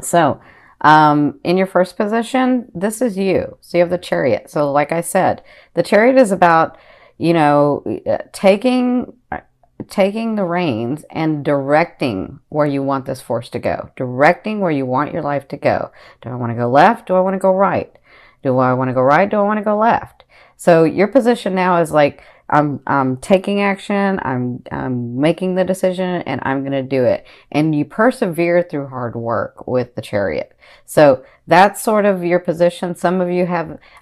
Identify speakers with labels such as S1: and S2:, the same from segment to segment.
S1: So, in your first position, this is you. So you have the Chariot. So, like I said, the Chariot is about, taking the reins and directing where you want this force to go, directing where you want your life to go. Do I want to go left? Do I want to go right? Do I want to go right? Do I want to go left? So your position now is like, I'm taking action, I'm making the decision, and I'm going to do it. And you persevere through hard work with the Chariot. So that's sort of your position. Some of you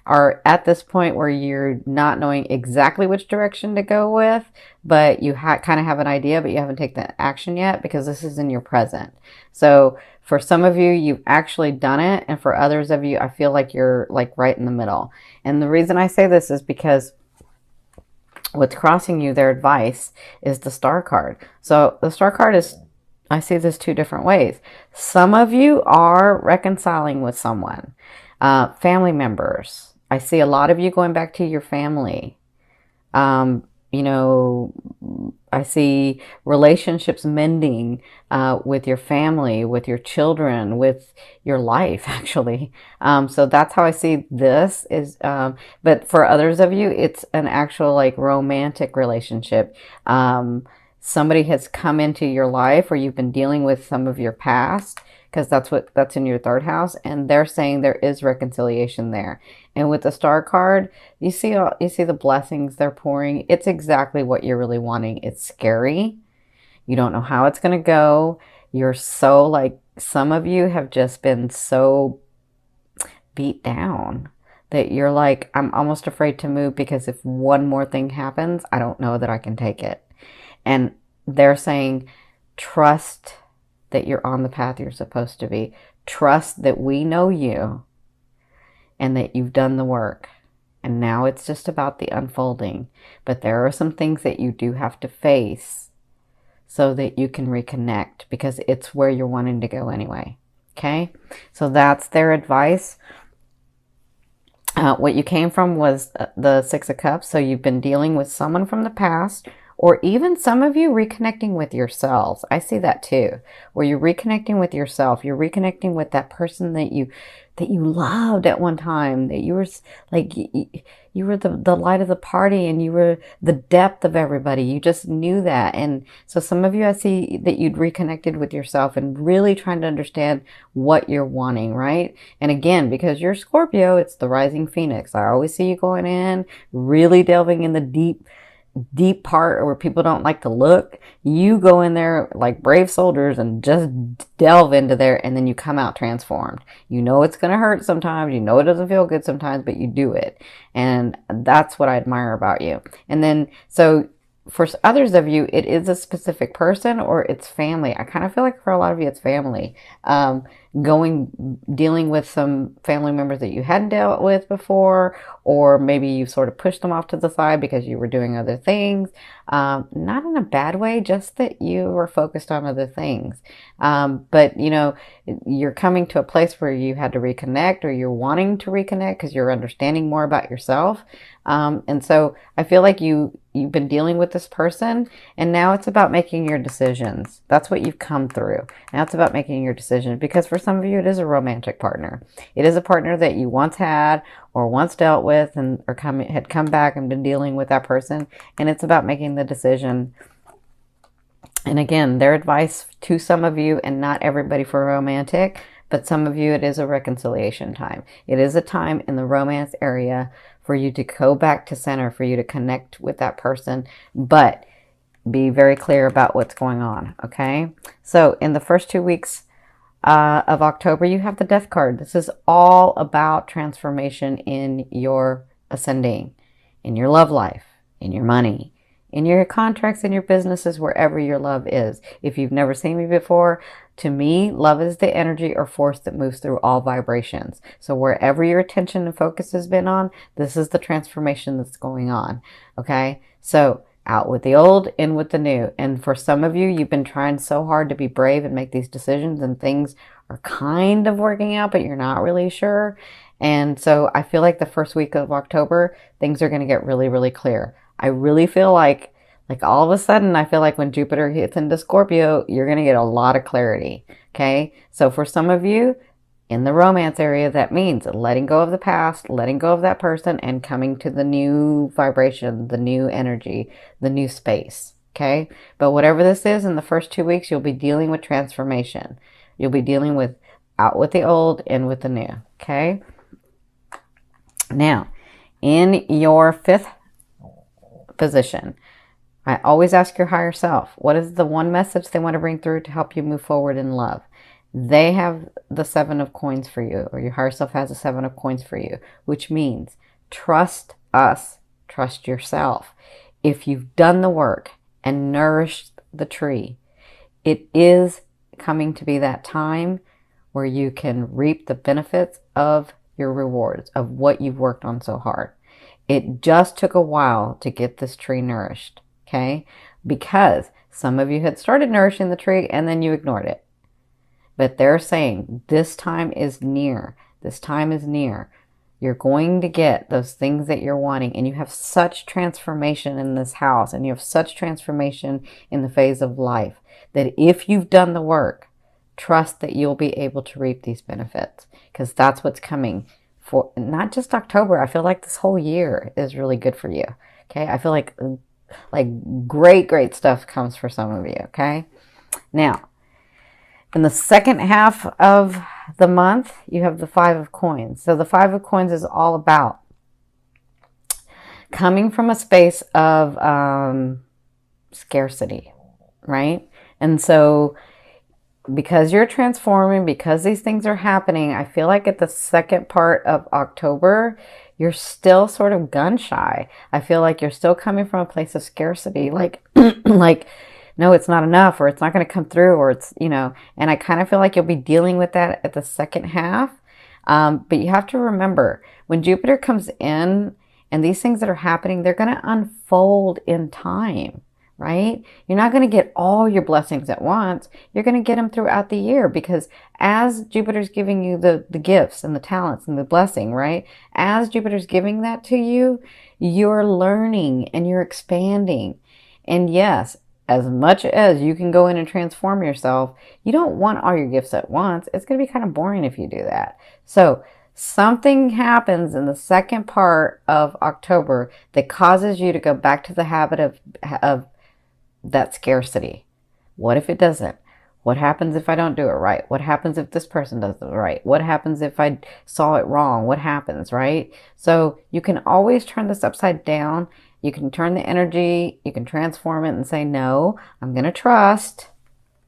S1: are at this point where you're not knowing exactly which direction to go with, but you kind of have an idea, but you haven't taken the action yet because this is in your present. So for some of you, you've actually done it. And for others of you, I feel like you're like right in the middle. And the reason I say this is because what's crossing you, their advice, is the Star card. So the Star card is, I see this two different ways. Some of you are reconciling with someone, family members. I see a lot of you going back to your family. You know, I see relationships mending with your family, with your children, with your life, actually. So that's how I see this is. But for others of you, it's an actual like romantic relationship. Somebody has come into your life, or you've been dealing with some of your past, because that's in your third house, and they're saying there is reconciliation there. And with the Star card, you see the blessings they're pouring. It's exactly what you're really wanting. It's scary. You don't know how it's going to go. You're so like, some of you have just been so beat down that you're like, I'm almost afraid to move because if one more thing happens, I don't know that I can take it. And they're saying, trust that you're on the path you're supposed to be. Trust that we know you and that you've done the work. And now it's just about the unfolding. But there are some things that you do have to face so that you can reconnect, because it's where you're wanting to go anyway. Okay? So that's their advice. What you came from was the Six of Cups. So you've been dealing with someone from the past, or even some of you reconnecting with yourselves. I see that too, where you're reconnecting with yourself. You're reconnecting with that person that you loved at one time, that you were like, you were the light of the party, and you were the depth of everybody. You just knew that. And so some of you, I see that you'd reconnected with yourself and really trying to understand what you're wanting, right? And again, because you're Scorpio, it's the rising phoenix. I always see you going in, really delving in the deep part where people don't like to look. You go in there like brave soldiers and just delve into there, and then you come out transformed. You know it's going to hurt sometimes, you know it doesn't feel good sometimes, but you do it. And that's what I admire about you. And then so for others of you, it is a specific person or it's family. I kind of feel like for a lot of you it's family. Dealing with some family members that you hadn't dealt with before, or maybe you sort of pushed them off to the side because you were doing other things. Not in a bad way, just that you were focused on other things. But you're coming to a place where you had to reconnect, or you're wanting to reconnect because you're understanding more about yourself. And so I feel like you've been dealing with this person, and now it's about making your decisions. That's what you've come through. Now it's about making your decisions, because for some of you, it is a romantic partner. It is a partner that you once had or once dealt with, and had come back and been dealing with that person. And it's about making the decision. And again, their advice to some of you, and not everybody for romantic, but some of you, it is a reconciliation time. It is a time in the romance area for you to go back to center, for you to connect with that person, but be very clear about what's going on, okay? So in the first 2 weeks of October, you have the Death card. This is all about transformation in your ascending, in your love life, in your money, in your contracts, in your businesses, wherever your love is. If you've never seen me before, to me, love is the energy or force that moves through all vibrations. So wherever your attention and focus has been on, this is the transformation that's going on. Okay? So out with the old, in with the new. And for some of you, you've been trying so hard to be brave and make these decisions, and things are kind of working out, but you're not really sure. And so I feel like the first week of October, things are going to get really, really clear. I really feel like Like all of a sudden, I feel like when Jupiter hits into Scorpio, you're going to get a lot of clarity. Okay. So for some of you in the romance area, that means letting go of the past, letting go of that person, and coming to the new vibration, the new energy, the new space. Okay. But whatever this is, in the first 2 weeks, you'll be dealing with transformation. You'll be dealing with out with the old, in with the new. Okay. Now, in your 5th position, I always ask your higher self, what is the one message they want to bring through to help you move forward in love? They have the 7 of coins for you, or your higher self has the 7 of coins for you, which means trust us, trust yourself. If you've done the work and nourished the tree, it is coming to be that time where you can reap the benefits of your rewards, of what you've worked on so hard. It just took a while to get this tree nourished, okay? Because some of you had started nourishing the tree and then you ignored it. But they're saying this time is near. This time is near. You're going to get those things that you're wanting, and you have such transformation in this house, and you have such transformation in the phase of life that if you've done the work, trust that you'll be able to reap these benefits, because that's what's coming for not just October. I feel like this whole year is really good for you. Okay. I feel like great stuff comes for some of you. Okay. Now, in the second half of the month, you have the 5 of coins. So the 5 of coins is all about coming from a space of scarcity, right? And so because you're transforming, because these things are happening, I feel like at the second part of October, you're still sort of gun shy. I feel like you're still coming from a place of scarcity, like, like, no, it's not enough, or it's not going to come through, or it's, and I kind of feel like you'll be dealing with that at the second half. But you have to remember, when Jupiter comes in and these things that are happening, they're going to unfold in time, right? You're not going to get all your blessings at once. You're going to get them throughout the year, because as Jupiter's giving you the gifts and the talents and the blessing, right? As Jupiter's giving that to you, you're learning and you're expanding. And yes, as much as you can go in and transform yourself, you don't want all your gifts at once. It's going to be kind of boring if you do that. So something happens in the second part of October that causes you to go back to the habit of that scarcity. What if it doesn't? What happens if I don't do it right? What happens if this person does it right? What happens if I saw it wrong? What happens, right? So you can always turn this upside down. You can turn the energy, you can transform it and say, no, I'm going to trust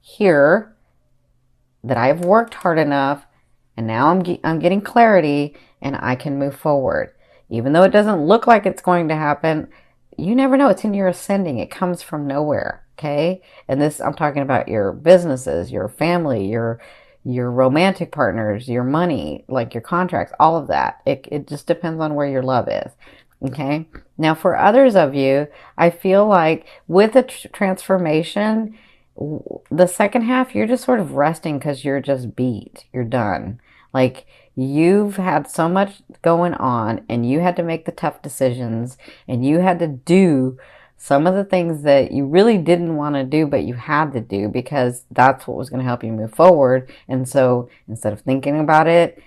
S1: here that I've worked hard enough, and now I'm getting clarity, and I can move forward. Even though it doesn't look like it's going to happen, you never know. It's in your ascending. It comes from nowhere, okay? And this, I'm talking about your businesses, your family, your romantic partners, your money, like your contracts, all of that. It just depends on where your love is. Okay. Now for others of you, I feel like with a transformation, the second half, you're just sort of resting because you're just beat. You're done. Like you've had so much going on, and you had to make the tough decisions, and you had to do some of the things that you really didn't want to do, but you had to do because that's what was going to help you move forward. And so instead of thinking about it,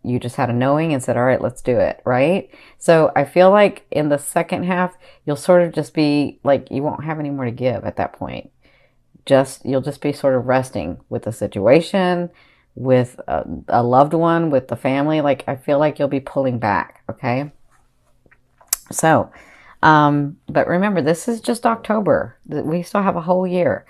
S1: you just had a knowing and said, all right, let's do it, right? So I feel like in the second half, you'll sort of just be like, you won't have any more to give at that point. You'll just be sort of resting with the situation, with a loved one, with the family. Like, I feel like you'll be pulling back, okay? So, but remember, this is just October. We still have a whole year.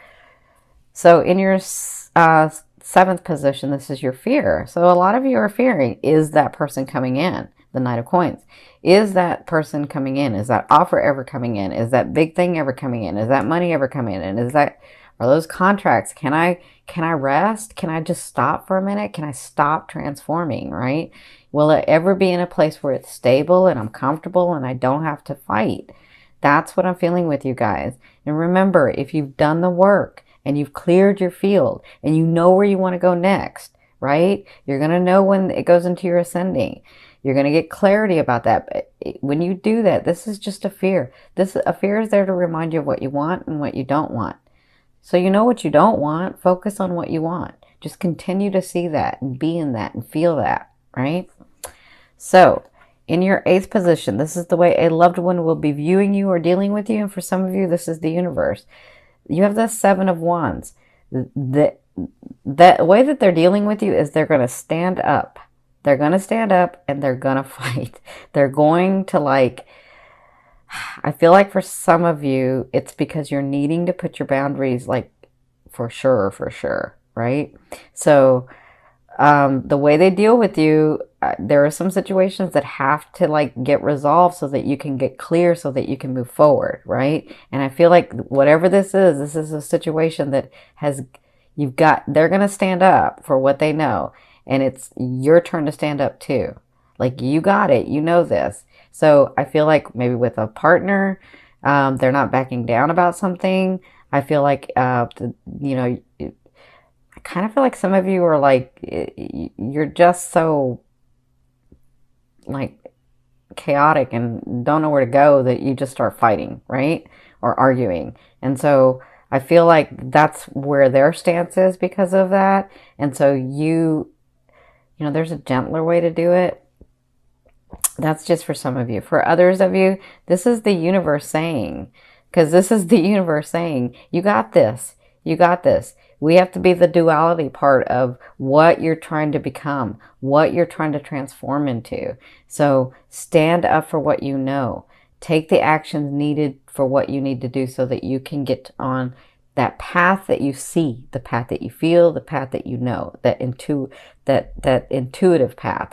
S1: So in your 7th position, this is your fear. So a lot of you are fearing, is that person coming in? The Knight of Coins. Is that person coming in? Is that offer ever coming in? Is that big thing ever coming in? Is that money ever coming in? Are those contracts? Can I rest? Can I just stop for a minute? Can I stop transforming, right? Will it ever be in a place where it's stable and I'm comfortable and I don't have to fight? That's what I'm feeling with you guys. And remember, if you've done the work and you've cleared your field and you know where you want to go next, right? You're going to know when it goes into your ascending. You're going to get clarity about that. But when you do that, this is just a fear. A fear is there to remind you of what you want and what you don't want. So you know what you don't want. Focus on what you want. Just continue to see that and be in that and feel that, right? So in your 8th position, this is the way a loved one will be viewing you or dealing with you. And for some of you, this is the universe. You have the 7 of Wands. The way that they're dealing with you is they're going to stand up. They're going to stand up and they're going to fight. They're going to I feel like for some of you, it's because you're needing to put your boundaries for sure, right? So the way they deal with you, there are some situations that have to get resolved so that you can get clear, so that you can move forward, right? And I feel like whatever this is a situation that they're going to stand up for what they know. And it's your turn to stand up too. You got it. You know this. So I feel like maybe with a partner, they're not backing down about something. I feel like, I kind of feel like some of you are you're just so chaotic and don't know where to go that you just start fighting, right? Or arguing. And so I feel like that's where their stance is because of that. And so there's a gentler way to do it. That's just for some of you. For others of you, this is the universe saying, because this is the universe saying, you got this. You got this. We have to be the duality part of what you're trying to become, what you're trying to transform into. So stand up for what you know. Take the actions needed for what you need to do so that you can get on that path that you see, the path that you feel, the path that you know, that intuitive path,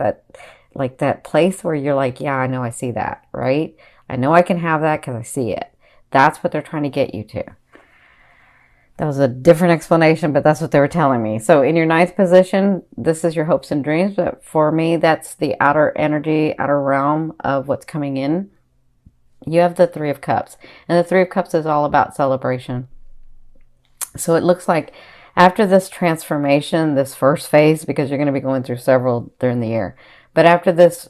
S1: that place where you're yeah, I know I see that, right? I know I can have that because I see it. That's what they're trying to get you to. That was a different explanation, but that's what they were telling me. So in your 9th position, this is your hopes and dreams. But for me, that's the outer energy, outer realm of what's coming in. You have the 3 of Cups. And the 3 of Cups is all about celebration. So it looks like after this transformation, this first phase, because you're going to be going through several during the year. But after this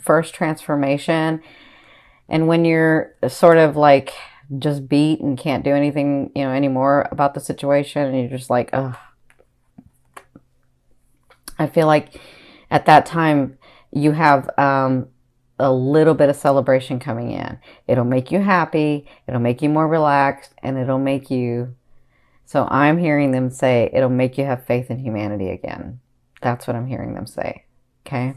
S1: first transformation, and when you're sort of just beat and can't do anything, anymore about the situation, and you're just ugh. I feel like at that time you have a little bit of celebration coming in. It'll make you happy. It'll make you more relaxed, and it'll make you. So I'm hearing them say it'll make you have faith in humanity again. That's what I'm hearing them say. Okay.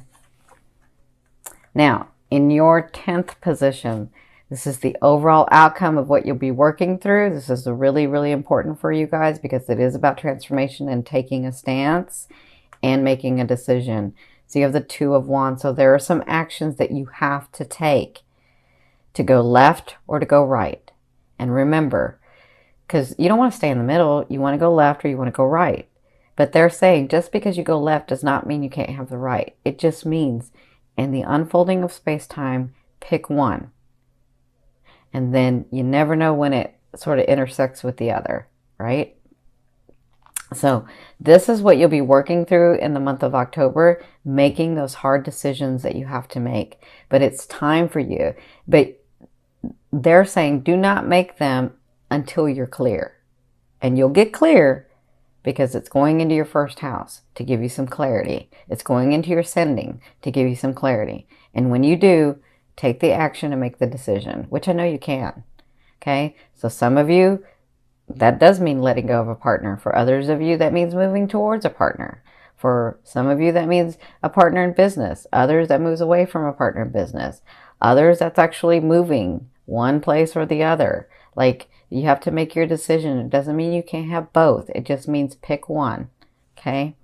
S1: Now, in your 10th position, this is the overall outcome of what you'll be working through. This is really, really important for you guys because it is about transformation and taking a stance and making a decision. So you have the 2 of Wands. So there are some actions that you have to take to go left or to go right. And remember, because you don't want to stay in the middle. You want to go left or you want to go right. But they're saying just because you go left does not mean you can't have the right. It just means in the unfolding of space-time, pick one. And then you never know when it sort of intersects with the other, right? So this is what you'll be working through in the month of October, making those hard decisions that you have to make. But it's time for you. But they're saying do not make them until you're clear. And you'll get clear because it's going into your first house to give you some clarity. It's going into your ascending to give you some clarity. And when you do, take the action and make the decision, which I know you can. Okay? So some of you, that does mean letting go of a partner. For others of you, that means moving towards a partner. For some of you, that means a partner in business. Others, that moves away from a partner in business. Others, that's actually moving one place or the other. Like, you have to make your decision. It doesn't mean you can't have both. It just means pick one. Okay?